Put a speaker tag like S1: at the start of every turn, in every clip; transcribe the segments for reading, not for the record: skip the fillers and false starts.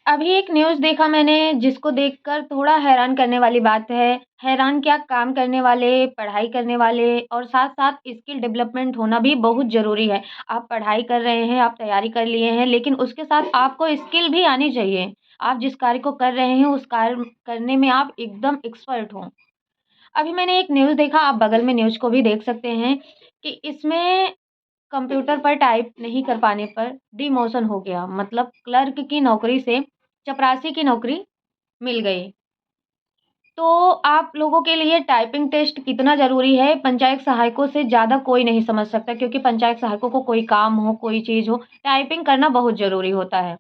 S1: अभी एक न्यूज़ देखा मैंने जिसको देखकर थोड़ा हैरान करने वाली बात है। हैरान क्या काम करने वाले, पढ़ाई करने वाले और साथ-साथ स्किल डेवलपमेंट होना भी बहुत ज़रूरी है। आप पढ़ाई कर रहे हैं, आप तैयारी कर लिए हैं, लेकिन उसके साथ आपको स्किल भी आनी चाहिए। आप जिस कार्य को कर रहे हैं, उस कार्य करने में आप एकदम एक्सपर्ट हों। अभी मैंने एक न्यूज़ देखा, आप बगल में न्यूज़ को भी देख सकते हैं कि इसमें कंप्यूटर पर टाइप नहीं कर पाने पर डिमोशन हो गया। मतलब क्लर्क की नौकरी से चपरासी की नौकरी मिल गई। तो आप लोगों के लिए टाइपिंग टेस्ट कितना ज़रूरी है, पंचायत सहायकों से ज़्यादा कोई नहीं समझ सकता क्योंकि पंचायत सहायकों को कोई काम हो, कोई चीज़ हो, टाइपिंग करना बहुत ज़रूरी होता है।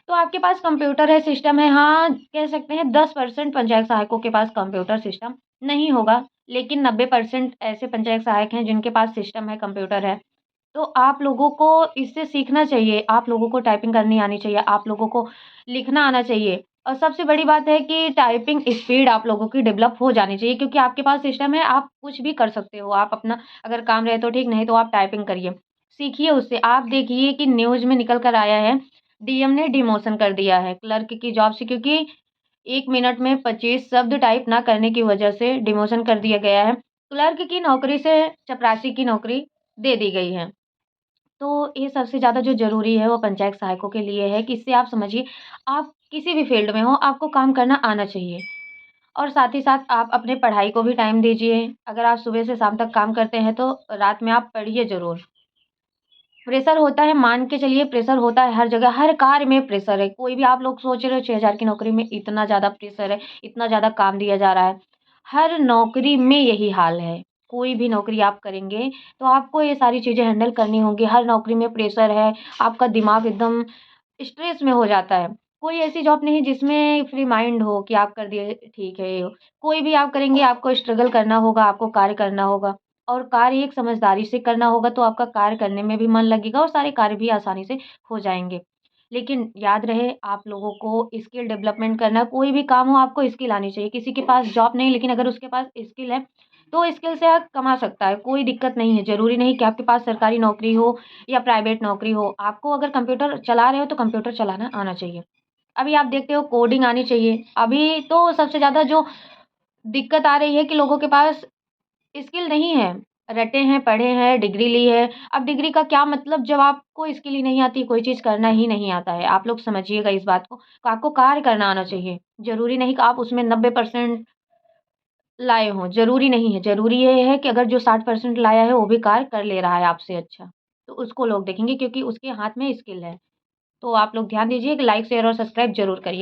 S1: तो आपके पास कंप्यूटर है, सिस्टम है, हाँ, कह सकते हैं 10% पंचायत सहायकों के पास कंप्यूटर सिस्टम नहीं होगा, लेकिन 90% ऐसे पंचायत सहायक हैं जिनके पास सिस्टम है, कंप्यूटर है। तो आप लोगों को इससे सीखना चाहिए, आप लोगों को टाइपिंग करनी आनी चाहिए, आप लोगों को लिखना आना चाहिए और सबसे बड़ी बात है कि टाइपिंग स्पीड आप लोगों की डेवलप हो जानी चाहिए क्योंकि आपके पास सिस्टम है, आप कुछ भी कर सकते हो। आप अपना अगर काम रहे तो ठीक, नहीं तो आप टाइपिंग करिए। सीखिए उससे। आप देखिए कि न्यूज़ में निकल कर आया है, डीएम ने डिमोशन कर दिया है क्लर्क की जॉब से क्योंकि 1 मिनट में 25 शब्द टाइप ना करने की वजह से डिमोशन कर दिया गया है। क्लर्क की नौकरी से चपरासी की नौकरी दे दी गई है। तो ये सबसे ज़्यादा जो ज़रूरी है वो पंचायत सहायकों के लिए है कि इससे आप समझिए आप किसी भी फ़ील्ड में हो आपको काम करना आना चाहिए। और साथ ही साथ आप अपने पढ़ाई को भी टाइम दीजिए। अगर आप सुबह से शाम तक काम करते हैं तो रात में आप पढ़िए ज़रूर। प्रेशर होता है, मान के चलिए प्रेशर होता है हर जगह, हर कार्य में प्रेशर है। कोई भी आप लोग सोच रहे हो 6000 की नौकरी में इतना ज़्यादा प्रेशर है, इतना ज़्यादा काम दिया जा रहा है। हर नौकरी में यही हाल है। कोई भी नौकरी आप करेंगे तो आपको ये सारी चीज़ें हैंडल करनी होंगी। हर नौकरी में प्रेशर है, आपका दिमाग एकदम स्ट्रेस में हो जाता है। कोई ऐसी जॉब नहीं जिसमें फ्री माइंड हो कि आप कर दिए ठीक है। कोई भी आप करेंगे आपको स्ट्रगल करना होगा, आपको कार्य करना होगा और कार्य एक समझदारी से करना होगा तो आपका कार्य करने में भी मन लगेगा और सारे कार्य भी आसानी से हो जाएँगे। लेकिन याद रहे आप लोगों को स्किल डेवलपमेंट करना है, कोई भी काम हो आपको स्किल आनी चाहिए। किसी के पास जॉब नहीं लेकिन अगर उसके पास स्किल है, तो स्किल से आप कमा सकता है, कोई दिक्कत नहीं है। ज़रूरी नहीं कि आपके पास सरकारी नौकरी हो या प्राइवेट नौकरी हो, आपको अगर कंप्यूटर चला रहे हो तो कंप्यूटर चलाना आना चाहिए। अभी आप देखते हो कोडिंग आनी चाहिए। अभी तो सबसे ज़्यादा जो दिक्कत आ रही है कि लोगों के पास स्किल नहीं है। रटे हैं, पढ़े हैं, डिग्री ली है। अब डिग्री का क्या मतलब जब आपको स्किल ही नहीं आती, कोई चीज़ करना ही नहीं आता है। आप लोग समझिएगा इस बात को। तो आपको कार्य करना आना चाहिए। ज़रूरी नहीं कि आप उसमें 90% लाए हों, ज़रूरी नहीं है। ज़रूरी ये है कि अगर जो 60% लाया है वो भी कार्य कर ले रहा है आपसे अच्छा, तो उसको लोग देखेंगे क्योंकि उसके हाथ में स्किल है। तो आप लोग ध्यान दीजिए कि लाइक, शेयर और सब्सक्राइब ज़रूर करिए।